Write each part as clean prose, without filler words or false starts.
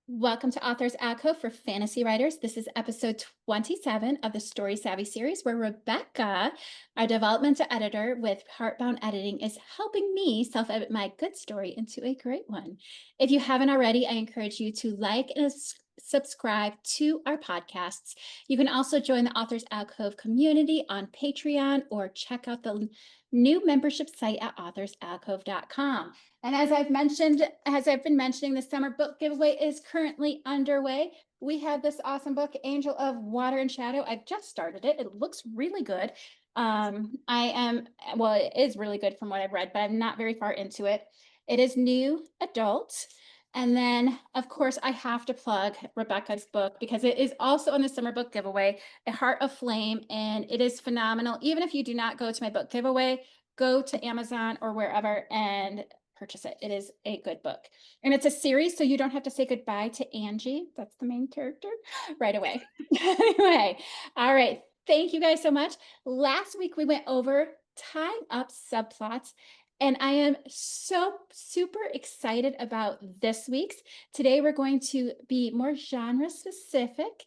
Welcome to Authors Alcove for Fantasy Writers. This is episode 27 of the Story Savvy series, where Rebecca, our developmental editor with Heartbound Editing, is helping me self edit my good story into a great one. If you haven't already, I encourage you to like and subscribe to our podcasts. You can also join the Authors Alcove community on Patreon or check out the new membership site at authorsalcove.com. And as I've been mentioning, the summer book giveaway is currently underway. We have this awesome book, Angel of Water and Shadow. I've just started it. It looks really good. Well, it is really good from what I've read, but I'm not very far into it. It is new adult. And then, of course, I have to plug Rebecca's book because it is also on the summer book giveaway, A Heart of Flame, and it is phenomenal. Even if you do not go to my book giveaway, go to Amazon or wherever and purchase it. It is a good book. And it's a series, so you don't have to say goodbye to Angie. That's the main character right away. Anyway, all right. Thank you guys so much. Last week we went over tying up subplots, and I am so super excited about this week's. Today we're going to be more genre specific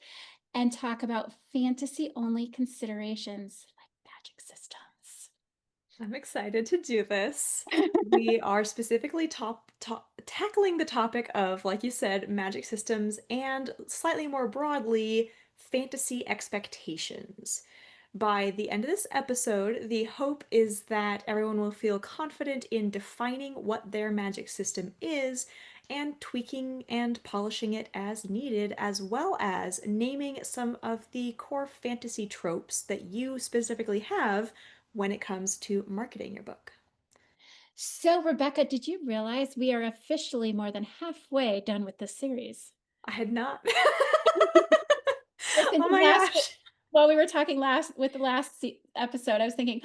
and talk about fantasy only considerations like magic systems. I'm excited to do this. We are specifically tackling the topic of, like you said, magic systems and slightly more broadly, fantasy expectations. By the end of this episode, the hope is that everyone will feel confident in defining what their magic system is and tweaking and polishing it as needed, as well as naming some of the core fantasy tropes that you specifically have when it comes to marketing your book. So, Rebecca, did you realize we are officially more than halfway done with this series? I had not. I was Oh thinking my gosh. while we were talking with the episode, I was thinking,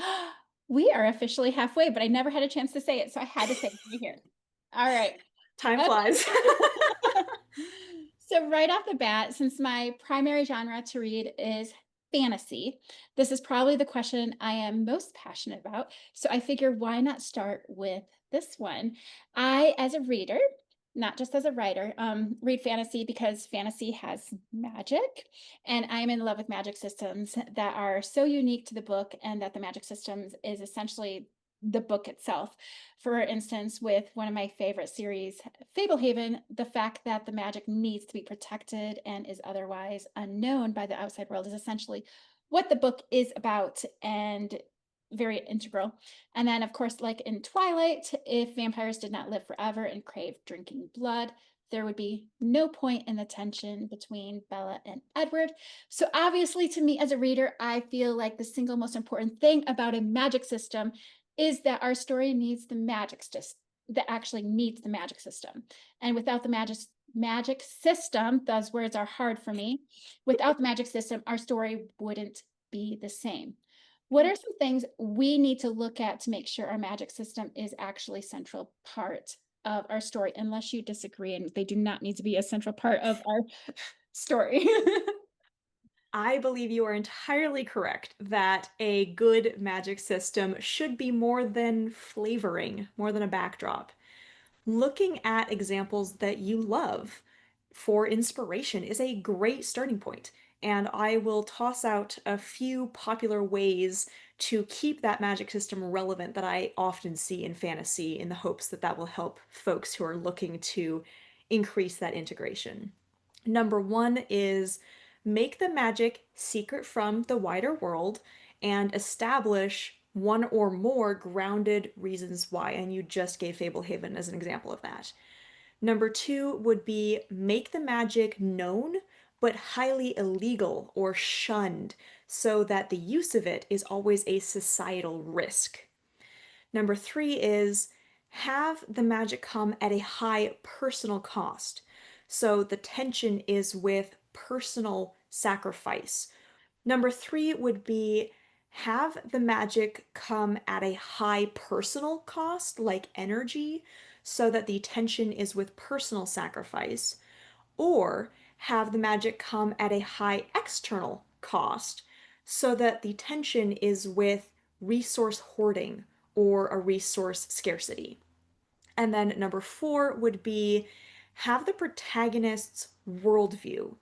we are officially halfway, but I never had a chance to say it, so I had to say it right here. All right. Time Okay. flies. So, right off the bat, since my primary genre to read is fantasy, this is probably the question I am most passionate about. So, I figure why not start with this one? I, as a reader, not just as a writer, read fantasy because fantasy has magic, and I'm in love with magic systems that are so unique to the book, and that the magic systems is essentially the book itself. For instance, with one of my favorite series, Fablehaven, the fact that the magic needs to be protected and is otherwise unknown by the outside world is essentially what the book is about, and very integral. And then, of course, like in Twilight, if vampires did not live forever and crave drinking blood, there would be no point in the tension between Bella and Edward. So, obviously, to me as a reader, I feel like the single most important thing about a magic system is that our story needs the magic system, that actually needs the magic system. And without the magic system, those words are hard for me. Without the magic system, our story wouldn't be the same. What are some things we need to look at to make sure our magic system is actually central part of our story, unless you disagree and they do not need to be a central part of our story? I believe you are entirely correct that a good magic system should be more than flavoring, more than a backdrop. Looking at examples that you love for inspiration is a great starting point. And I will toss out a few popular ways to keep that magic system relevant that I often see in fantasy in the hopes that that will help folks who are looking to increase that integration. Number one is make the magic secret from the wider world and establish one or more grounded reasons why. And you just gave Fablehaven as an example of that. Number two would be make the magic known but highly illegal or shunned so that the use of it is always a societal risk. Number three is have the magic come at a high personal cost. So the tension is with personal sacrifice. Number three would be have the magic come at a high personal cost, like energy, so that the tension is with personal sacrifice. Or have the magic come at a high external cost, so that the tension is with resource hoarding or a resource scarcity. And then number four would be have the protagonist's worldview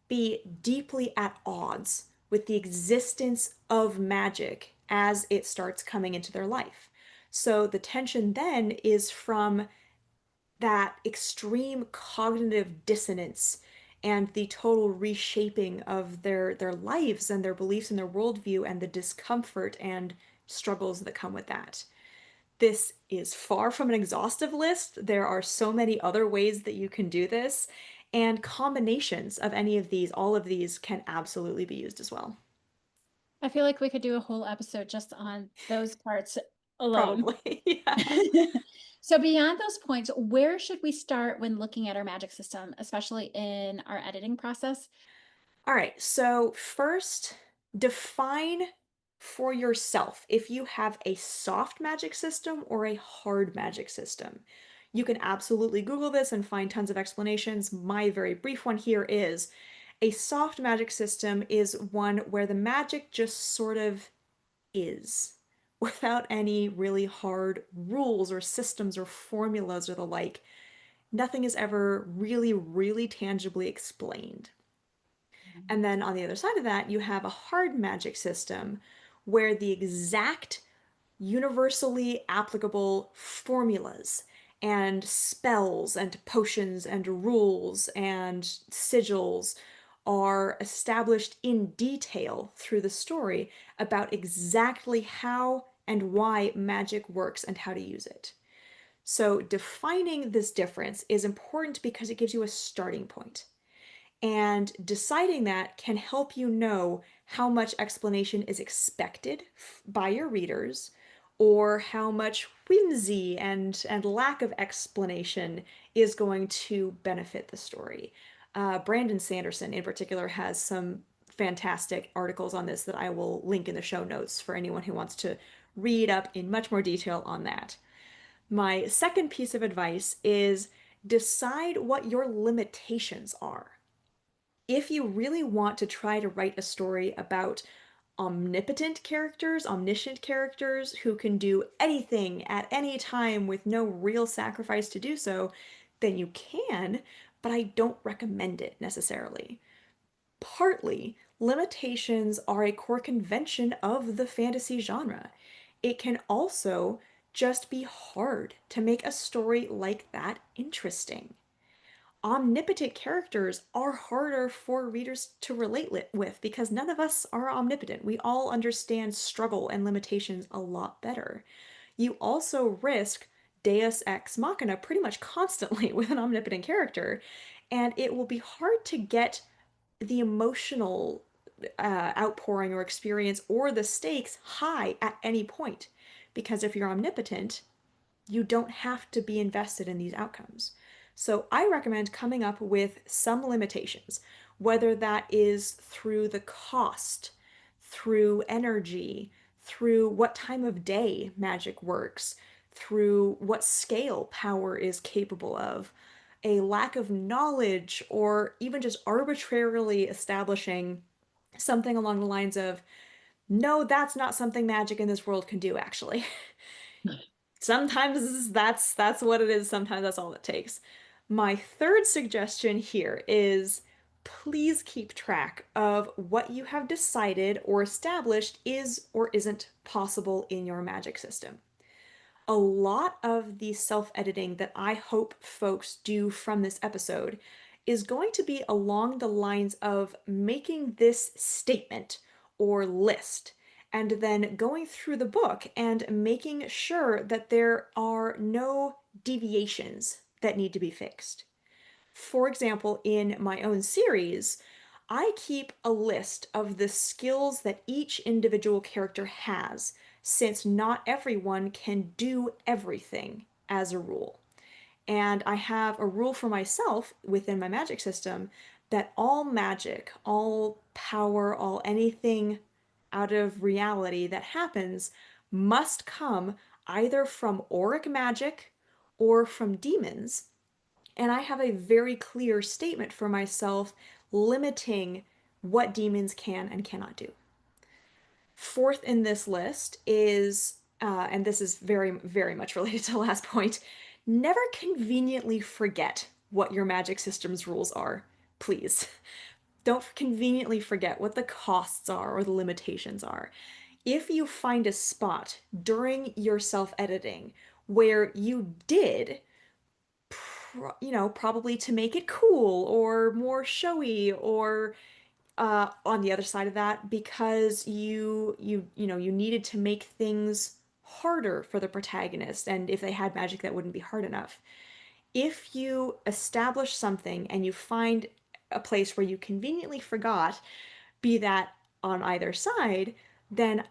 be deeply at odds with the existence of magic as it starts coming into their life. So the tension then is from that extreme cognitive dissonance and the total reshaping of their lives and their beliefs and their worldview and the discomfort and struggles that come with that. This is far from an exhaustive list. There are so many other ways that you can do this, and combinations of any of these, all of these, can absolutely be used as well. I feel like we could do a whole episode just on those parts alone. Probably, yeah. So beyond those points, where should we start when looking at our magic system, especially in our editing process? All right, so first, define for yourself if you have a soft magic system or a hard magic system. You can absolutely Google this and find tons of explanations. My very brief one here is a soft magic system is one where the magic just sort of is, without any really hard rules or systems or formulas or the like. Nothing is ever really, really tangibly explained. And then on the other side of that, you have a hard magic system where the exact universally applicable formulas and spells and potions and rules and sigils are established in detail through the story about exactly how and why magic works and how to use it. So, defining this difference is important because it gives you a starting point. And deciding that can help you know how much explanation is expected by your readers or how much whimsy and lack of explanation is going to benefit the story. Brandon Sanderson, in particular, has some fantastic articles on this that I will link in the show notes for anyone who wants to read up in much more detail on that. My second piece of advice is decide what your limitations are. If you really want to try to write a story about omnipotent characters, omniscient characters who can do anything at any time with no real sacrifice to do so, then you can, but I don't recommend it necessarily. Partly, limitations are a core convention of the fantasy genre. It can also just be hard to make a story like that interesting. Omnipotent characters are harder for readers to relate with because none of us are omnipotent. We all understand struggle and limitations a lot better. You also risk deus ex machina pretty much constantly with an omnipotent character, and it will be hard to get the emotional outpouring or experience or the stakes high at any point. Because if you're omnipotent, you don't have to be invested in these outcomes. So I recommend coming up with some limitations, whether that is through the cost, through energy, through what time of day magic works, through what scale power is capable of, a lack of knowledge, or even just arbitrarily establishing something along the lines of, no, that's not something magic in this world can do, actually. Sometimes that's what it is, sometimes that's all it takes. My third suggestion here is please keep track of what you have decided or established is or isn't possible in your magic system. A lot of the self-editing that I hope folks do from this episode is going to be along the lines of making this statement or list and then going through the book and making sure that there are no deviations that need to be fixed. For example, in my own series, I keep a list of the skills that each individual character has, since not everyone can do everything as a rule. And I have a rule for myself within my magic system that all magic, all power, all anything out of reality that happens must come either from auric magic or from demons, and I have a very clear statement for myself limiting what demons can and cannot do. Fourth in this list is, and this is very, very much related to the last point, never conveniently forget what your magic system's rules are, please. Don't conveniently forget what the costs are or the limitations are. If you find a spot during your self editing where you did, probably to make it cool or more showy, or on the other side of that, because you needed to make things harder for the protagonist, and if they had magic that wouldn't be hard enough. If you establish something and you find a place where you conveniently forgot, be that on either side, then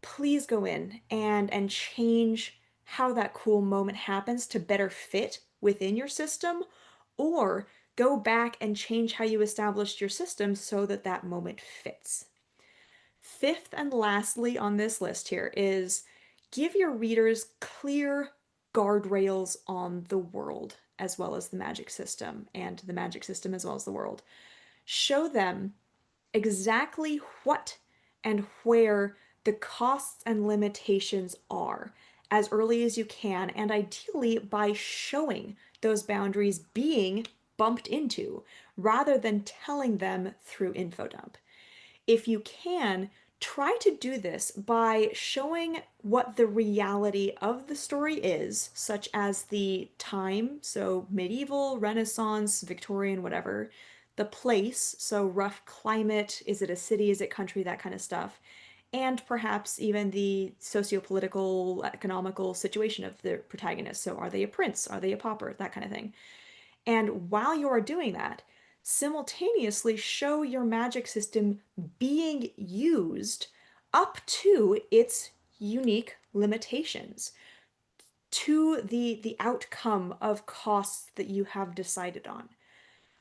please go in and change how that cool moment happens to better fit within your system, or go back and change how you established your system so that that moment fits. Fifth and lastly on this list here is give your readers clear guardrails on the world as well as the magic system, and the magic system as well as the world. Show them exactly what and where the costs and limitations are as early as you can, and ideally by showing those boundaries being bumped into rather than telling them through info dump. If you can, try to do this by showing what the reality of the story is, such as the time, so medieval, Renaissance, Victorian, whatever, the place, so rough climate, is it a city, is it country, that kind of stuff, and perhaps even the socio-political, economical situation of the protagonist. So are they a prince? Are they a pauper? That kind of thing. And while you are doing that, simultaneously show your magic system being used up to its unique limitations, to the outcome of costs that you have decided on.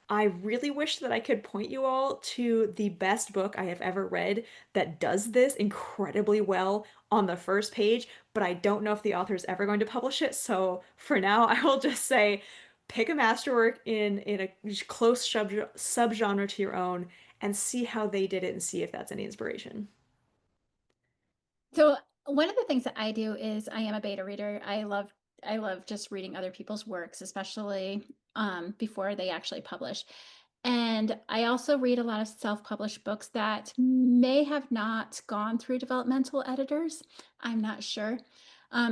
I really wish that I could point you all to the best book I have ever read that does this incredibly well on the first page, but I don't know if the author is ever going to publish it. So for now, I will just say pick a masterwork in a close subgenre to your own and see how they did it and see if that's any inspiration. So one of the things that I do is I am a beta reader. I love just reading other people's works, especially before they actually publish. And I also read a lot of self-published books that may have not gone through developmental editors. I'm not sure.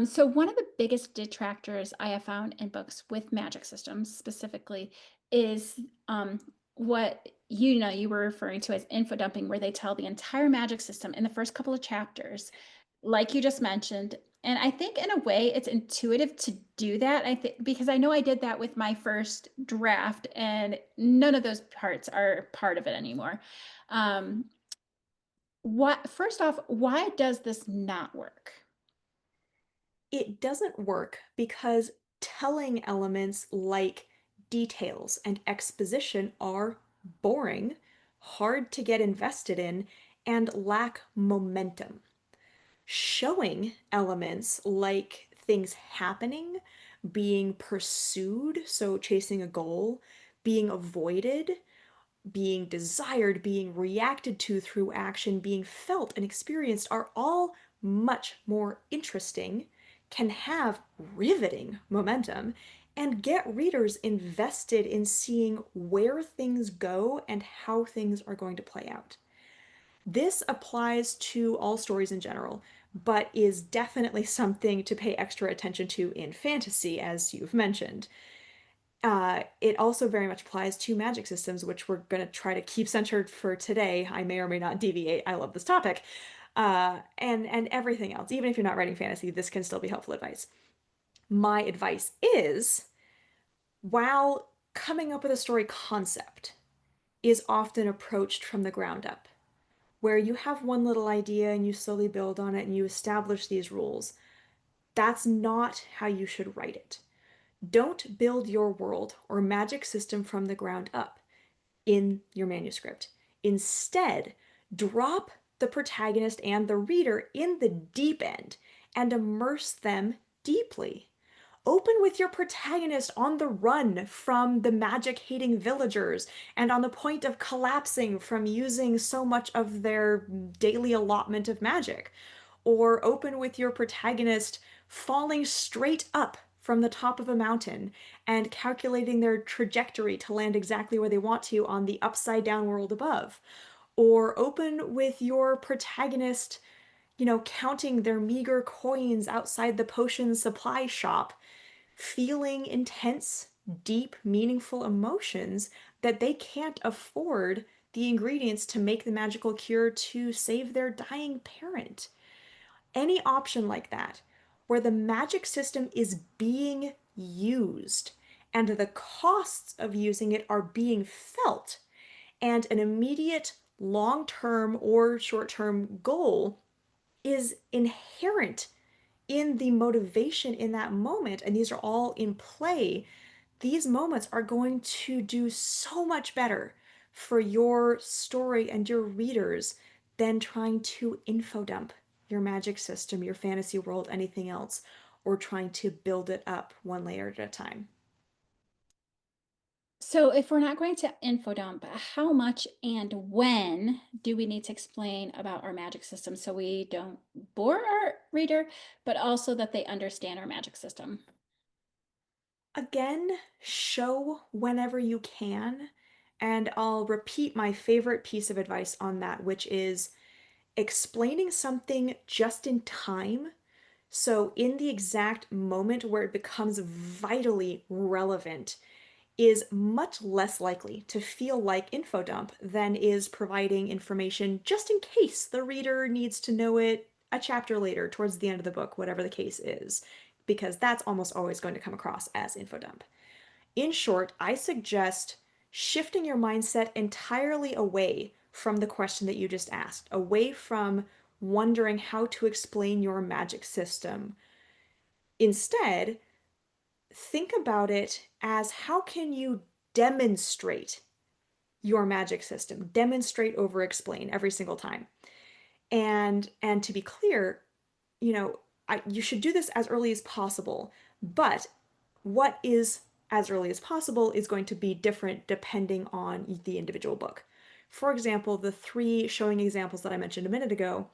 So one of the biggest detractors I have found in books with magic systems specifically is what you were referring to as info dumping, where they tell the entire magic system in the first couple of chapters, like you just mentioned. And I think in a way it's intuitive to do that. I think because I know I did that with my first draft and none of those parts are part of it anymore. Um, what first off, why does this not work? It doesn't work because telling elements like details and exposition are boring, hard to get invested in, and lack momentum. Showing elements like things happening, being pursued, so chasing a goal, being avoided, being desired, being reacted to through action, being felt and experienced are all much more interesting, can have riveting momentum, and get readers invested in seeing where things go and how things are going to play out. This applies to all stories in general, but is definitely something to pay extra attention to in fantasy, as you've mentioned. It also very much applies to magic systems, which we're going to try to keep centered for today. I may or may not deviate. I love this topic. And everything else. Even if you're not writing fantasy, this can still be helpful advice. My advice is, while coming up with a story concept is often approached from the ground up, where you have one little idea and you slowly build on it and you establish these rules, that's not how you should write it. Don't build your world or magic system from the ground up in your manuscript. Instead, drop the protagonist and the reader in the deep end and immerse them deeply. Open with your protagonist on the run from the magic hating villagers and on the point of collapsing from using so much of their daily allotment of magic. Or open with your protagonist falling straight up from the top of a mountain and calculating their trajectory to land exactly where they want to on the upside down world above. Or open with your protagonist, counting their meager coins outside the potion supply shop, feeling intense, deep, meaningful emotions that they can't afford the ingredients to make the magical cure to save their dying parent. Any option like that, where the magic system is being used and the costs of using it are being felt, and an immediate long term or short term goal is inherent in the motivation in that moment, and these are all in play, these moments are going to do so much better for your story and your readers than trying to info dump your magic system, your fantasy world, anything else, or trying to build it up one layer at a time. So, if we're not going to info dump, how much and when do we need to explain about our magic system so we don't bore our reader, but also that they understand our magic system? Again, show whenever you can. And I'll repeat my favorite piece of advice on that, which is explaining something just in time. So, in the exact moment where it becomes vitally relevant, is much less likely to feel like info dump than is providing information just in case the reader needs to know it a chapter later, towards the end of the book, whatever the case is, because that's almost always going to come across as info dump. In short, I suggest shifting your mindset entirely away from the question that you just asked, away from wondering how to explain your magic system. Instead, think about it as how can you demonstrate your magic system, demonstrate over explain every single time. And to be clear, you should do this as early as possible, but what is as early as possible is going to be different depending on the individual book. For example, the three showing examples that I mentioned a minute ago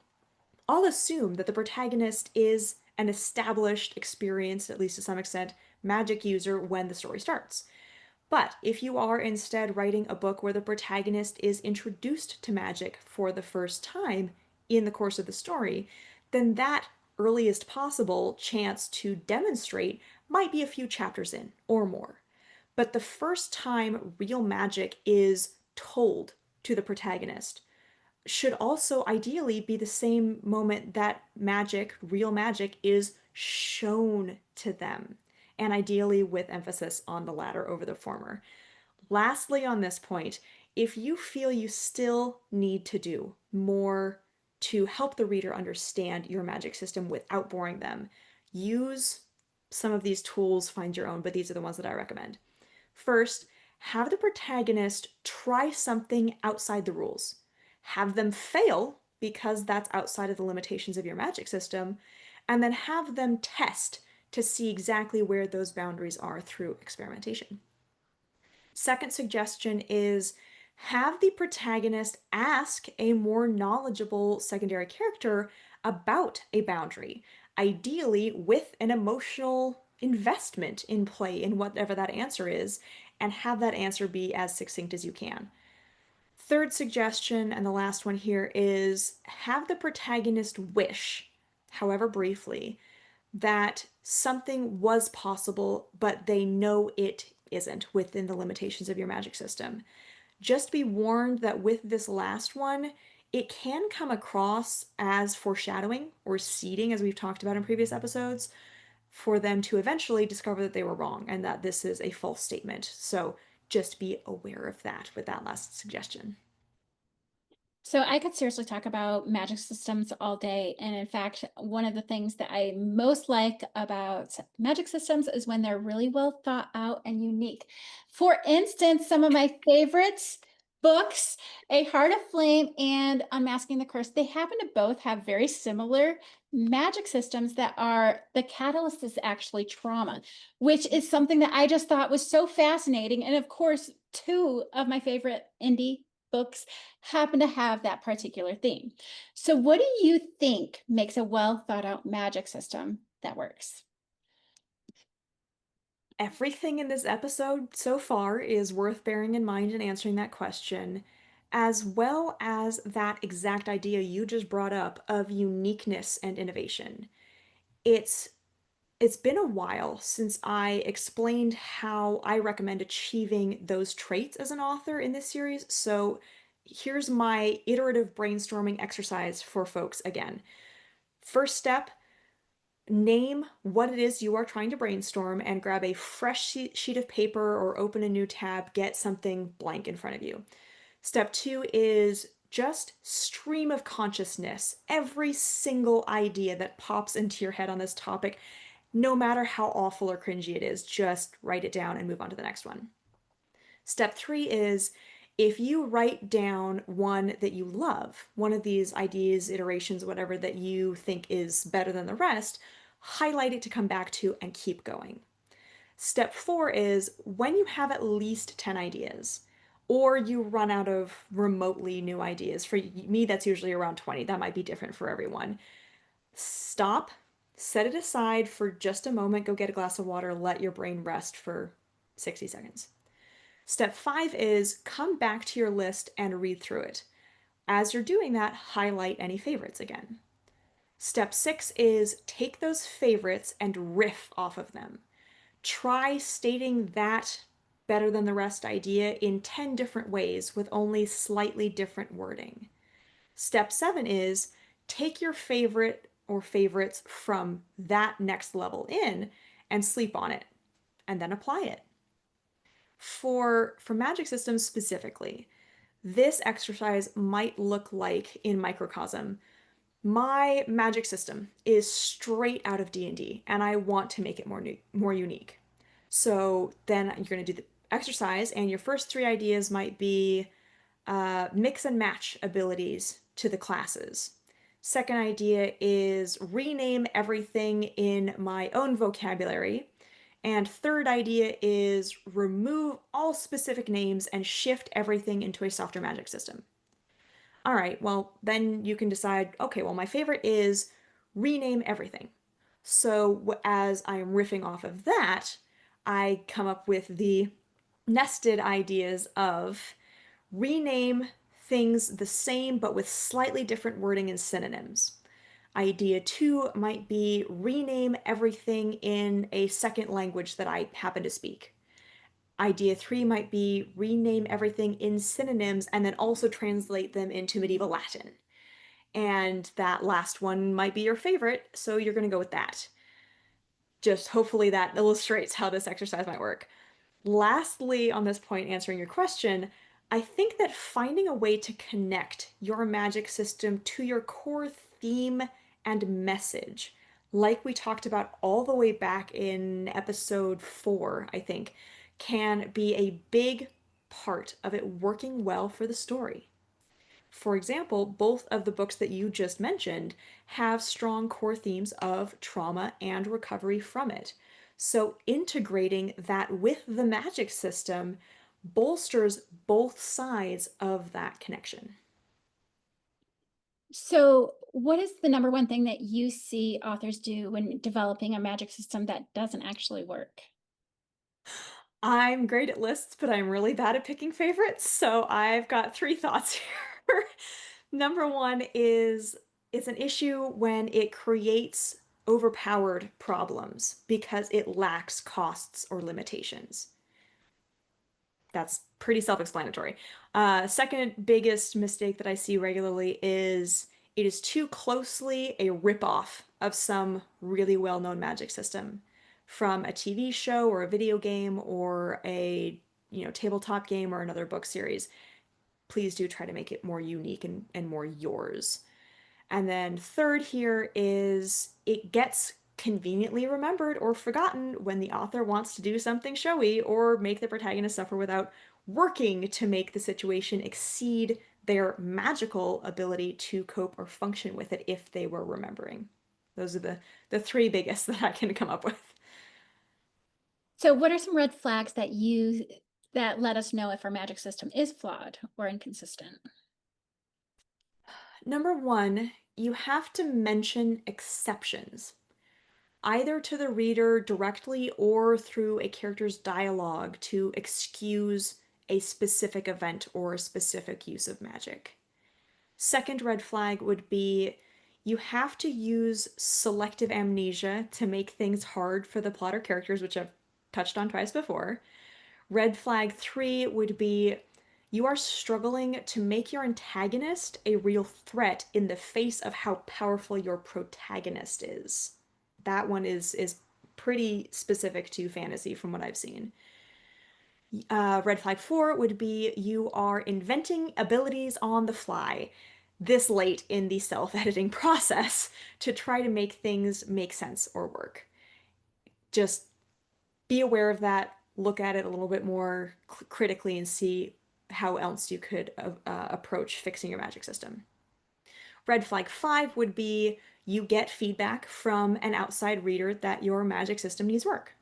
all assume that the protagonist is an established, experienced, at least to some extent, magic user when the story starts. But if you are instead writing a book where the protagonist is introduced to magic for the first time in the course of the story, then that earliest possible chance to demonstrate might be a few chapters in or more. But the first time real magic is told to the protagonist should also ideally be the same moment that magic, real magic, is shown to them, and ideally with emphasis on the latter over the former. Lastly, on this point, if you feel you still need to do more to help the reader understand your magic system without boring them, use some of these tools, find your own, but these are the ones that I recommend. First, have the protagonist try something outside the rules. Have them fail because that's outside of the limitations of your magic system, and then have them test to see exactly where those boundaries are through experimentation. Second suggestion is have the protagonist ask a more knowledgeable secondary character about a boundary, ideally with an emotional investment in play in whatever that answer is, and have that answer be as succinct as you can. Third suggestion, and the last one here, is have the protagonist wish, however briefly, that something was possible, but they know it isn't within the limitations of your magic system. Just be warned that with this last one, it can come across as foreshadowing or seeding, as we've talked about in previous episodes, for them to eventually discover that they were wrong and that this is a false statement. So just be aware of that with that last suggestion. So I could seriously talk about magic systems all day. And in fact, one of the things that I most like about magic systems is when they're really well thought out and unique. For instance, some of my favorites books, A Heart of Flame and Unmasking the Curse, they happen to both have very similar magic systems that are the catalyst is actually trauma, which is something that I just thought was so fascinating. And of course, two of my favorite indie books happen to have that particular theme. So, what do you think makes a well thought out magic system that works? Everything in this episode so far is worth bearing in mind in answering that question, as well as that exact idea you just brought up of uniqueness and innovation. It's it's been a while since I explained how I recommend achieving those traits as an author in this series, so here's my iterative brainstorming exercise for folks again. First step, name what it is you are trying to brainstorm and grab a fresh sheet of paper or open a new tab, get something blank in front of you. Step two is just stream of consciousness every single idea that pops into your head on this topic, no matter how awful or cringy it is, just write it down and move on to the next one. Step three is if you write down one that you love, one of these ideas, iterations, whatever that you think is better than the rest, highlight it to come back to and keep going. Step four is when you have at least 10 ideas, or you run out of remotely new ideas. For me, that's usually around 20. That might be different for everyone. Stop, set it aside for just a moment, go get a glass of water, let your brain rest for 60 seconds. Step five is come back to your list and read through it. As you're doing that, highlight any favorites again. Step six is take those favorites and riff off of them. Try stating that better than the rest idea in 10 different ways with only slightly different wording. Step seven is take your favorite or favorites from that next level in and sleep on it and then apply it. For magic systems specifically, this exercise might look like in microcosm. My magic system is straight out of D&D and I want to make it more unique. So then you're going to do the exercise and your first three ideas might be mix and match abilities to the classes. Second idea is rename everything in my own vocabulary. And third idea is remove all specific names and shift everything into a softer magic system. All right, well, then you can decide, okay, well, my favorite is rename everything. So as I'm riffing off of that, I come up with the nested ideas of rename things the same but with slightly different wording and synonyms. Idea two might be rename everything in a second language that I happen to speak. Idea three might be rename everything in synonyms and then also translate them into medieval Latin. And that last one might be your favorite, so you're going to go with that. Just hopefully that illustrates how this exercise might work. Lastly, on this point, answering your question, I think that finding a way to connect your magic system to your core theme and message, like we talked about all the way back in episode 4, I think, can be a big part of it working well for the story. For example, both of the books that you just mentioned have strong core themes of trauma and recovery from it. So integrating that with the magic system bolsters both sides of that connection. So, what is the number one thing that you see authors do when developing a magic system that doesn't actually work? I'm great at lists, but I'm really bad at picking favorites, so I've got three thoughts here. Number one is it's an issue when it creates overpowered problems because it lacks costs or limitations. That's pretty self-explanatory. Second biggest mistake that I see regularly is it is too closely a ripoff of some really well-known magic system from a TV show or a video game or a tabletop game or another book series. Please do try to make it more unique and more yours. And then third here is it gets conveniently remembered or forgotten when the author wants to do something showy or make the protagonist suffer without working to make the situation exceed their magical ability to cope or function with it if they were remembering. Those are the three biggest that I can come up with. So, what are some red flags that let us know if our magic system is flawed or inconsistent? Number one, you have to mention exceptions. either to the reader directly or through a character's dialogue to excuse a specific event or a specific use of magic. Second red flag would be you have to use selective amnesia to make things hard for the plot or characters, which I've touched on twice before. Red flag three would be you are struggling to make your antagonist a real threat in the face of how powerful your protagonist is. That one is pretty specific to fantasy from what I've seen. Red flag four would be you are inventing abilities on the fly this late in the self editing process to try to make things make sense or work. Just be aware of that, look at it a little bit more critically, and see how else you could approach fixing your magic system. Red flag five would be you get feedback from an outside reader that your magic system needs work.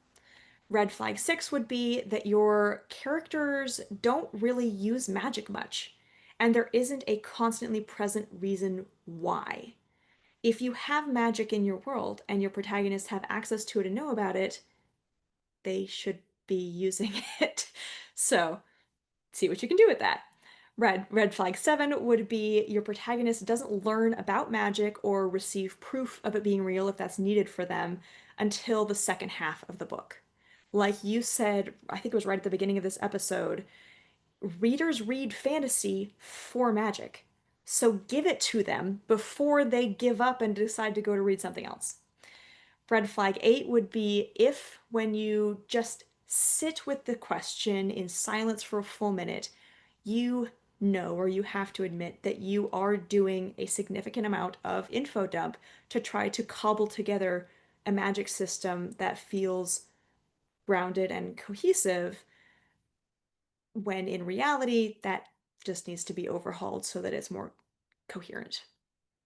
Red flag six would be that your characters don't really use magic much, and there isn't a constantly present reason why. If you have magic in your world and your protagonists have access to it and know about it, they should be using it. So, see what you can do with that. Red flag seven would be your protagonist doesn't learn about magic or receive proof of it being real if that's needed for them until the second half of the book. Like you said, I think it was right at the beginning of this episode, readers read fantasy for magic. So give it to them before they give up and decide to go to read something else. Red flag eight would be if, when you just sit with the question in silence for a full minute, you know or you have to admit that you are doing a significant amount of info dump to try to cobble together a magic system that feels grounded and cohesive, when in reality, that just needs to be overhauled so that it's more coherent.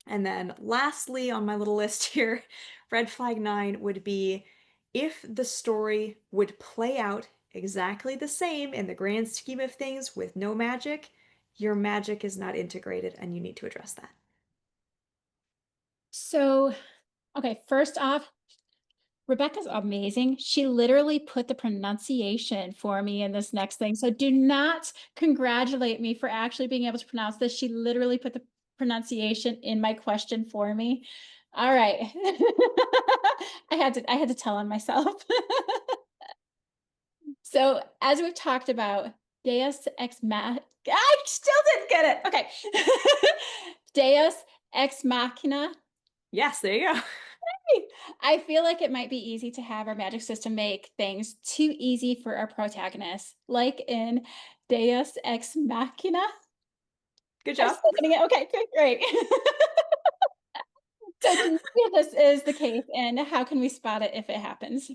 And then lastly on my little list here, red flag nine would be if the story would play out exactly the same in the grand scheme of things with no magic, your magic is not integrated and you need to address that. So, okay, first off, Rebecca's amazing. She literally put the pronunciation for me in this next thing. So do not congratulate me for actually being able to pronounce this. She literally put the pronunciation in my question for me. All right. I had to tell on myself. So as we've talked about, Deus ex machina. I still didn't get it. Okay. Deus ex machina. Yes, there you go. I feel like it might be easy to have our magic system make things too easy for our protagonists, like in Deus Ex Machina. Good I'm job. still getting it. Okay, good, great. So, do you feel this is the case, and how can we spot it if it happens?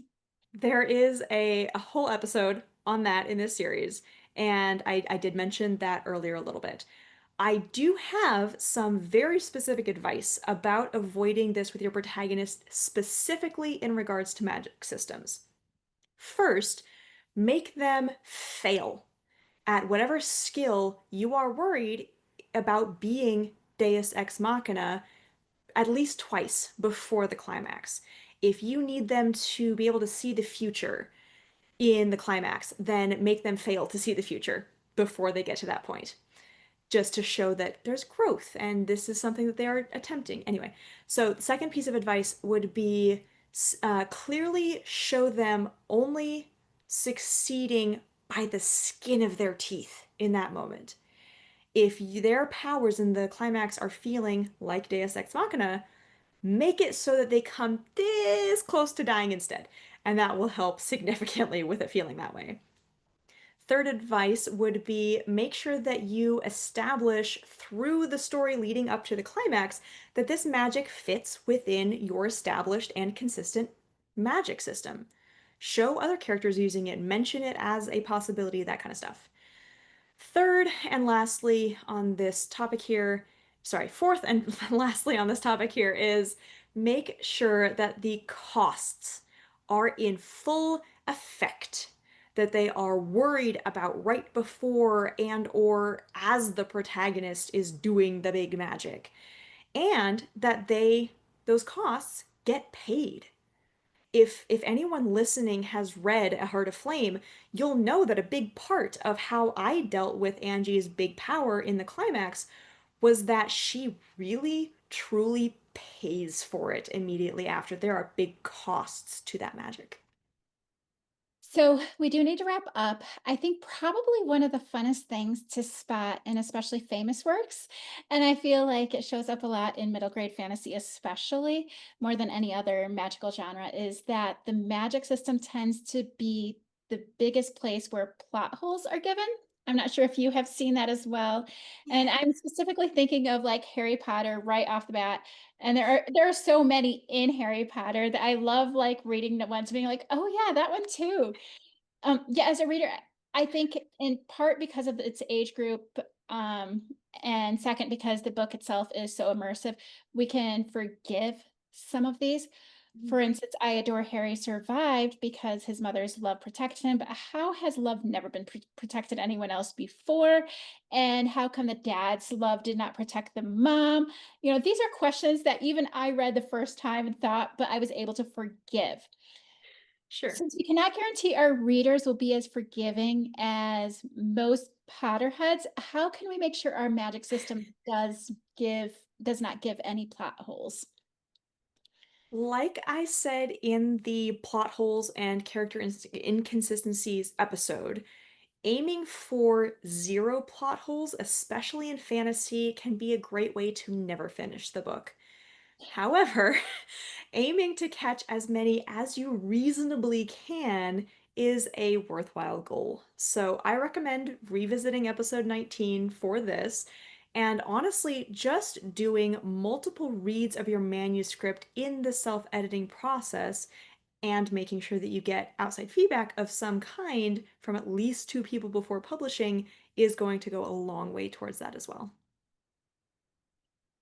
There is a whole episode on that in this series, and I did mention that earlier a little bit. I do have some very specific advice about avoiding this with your protagonist, specifically in regards to magic systems. First, make them fail at whatever skill you are worried about being Deus Ex Machina at least twice before the climax. If you need them to be able to see the future in the climax, then make them fail to see the future before they get to that point, just to show that there's growth and this is something that they are attempting. Anyway, so the second piece of advice would be clearly show them only succeeding by the skin of their teeth in that moment. If their powers in the climax are feeling like Deus Ex Machina, make it so that they come this close to dying instead. And that will help significantly with it feeling that way. Third advice would be make sure that you establish through the story leading up to the climax that this magic fits within your established and consistent magic system. Show other characters using it, mention it as a possibility, that kind of stuff. Third and lastly on this topic here, sorry, fourth and lastly on this topic here is make sure that the costs are in full effect, that they are worried about right before and or as the protagonist is doing the big magic, and that those costs get paid. if anyone listening has read A Heart of Flame, you'll know that a big part of how I dealt with Angie's big power in the climax was that she really truly pays for it immediately after. There are big costs to that magic. So we do need to wrap up. I think probably one of the funnest things to spot in especially famous works, and I feel like it shows up a lot in middle grade fantasy, especially more than any other magical genre, is that the magic system tends to be the biggest place where plot holes are given. I'm not sure if you have seen that as well. And Yeah. I'm specifically thinking of like Harry Potter right off the bat. And there are so many in Harry Potter that I love like reading the ones being like, oh yeah, that one too. Yeah, as a reader, I think in part because of its age group, and second because the book itself is so immersive, we can forgive some of these. For instance, I adore Harry survived because his mother's love protected him, but how has love never been protected anyone else before? And how come the dad's love did not protect the mom? These are questions that even I read the first time and thought, but I was able to forgive. Sure. Since we cannot guarantee our readers will be as forgiving as most Potterheads, how can we make sure our magic system does not give any plot holes? Like I said in the plot holes and character inconsistencies episode, aiming for zero plot holes, especially in fantasy, can be a great way to never finish the book. However, aiming to catch as many as you reasonably can is a worthwhile goal. So I recommend revisiting episode 19 for this. And honestly, just doing multiple reads of your manuscript in the self-editing process and making sure that you get outside feedback of some kind from at least two people before publishing is going to go a long way towards that as well.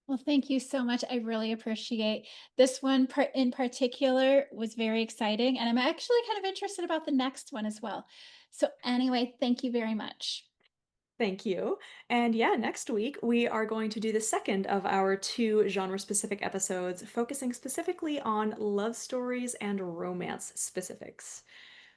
Well, thank you so much. I really appreciate this one in particular was very exciting, and I'm actually kind of interested about the next one as well. So anyway, thank you very much. Thank you. And yeah, next week we are going to do the second of our two genre-specific episodes, focusing specifically on love stories and romance specifics.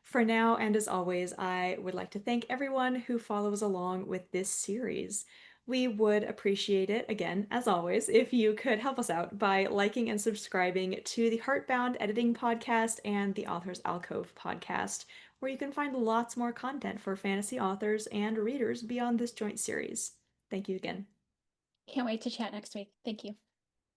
For now, and as always, I would like to thank everyone who follows along with this series. We would appreciate it, again, as always, if you could help us out by liking and subscribing to the Heartbound Editing Podcast and the Author's Alcove podcast, where you can find lots more content for fantasy authors and readers beyond this joint series. Thank you again. Can't wait to chat next week. Thank you.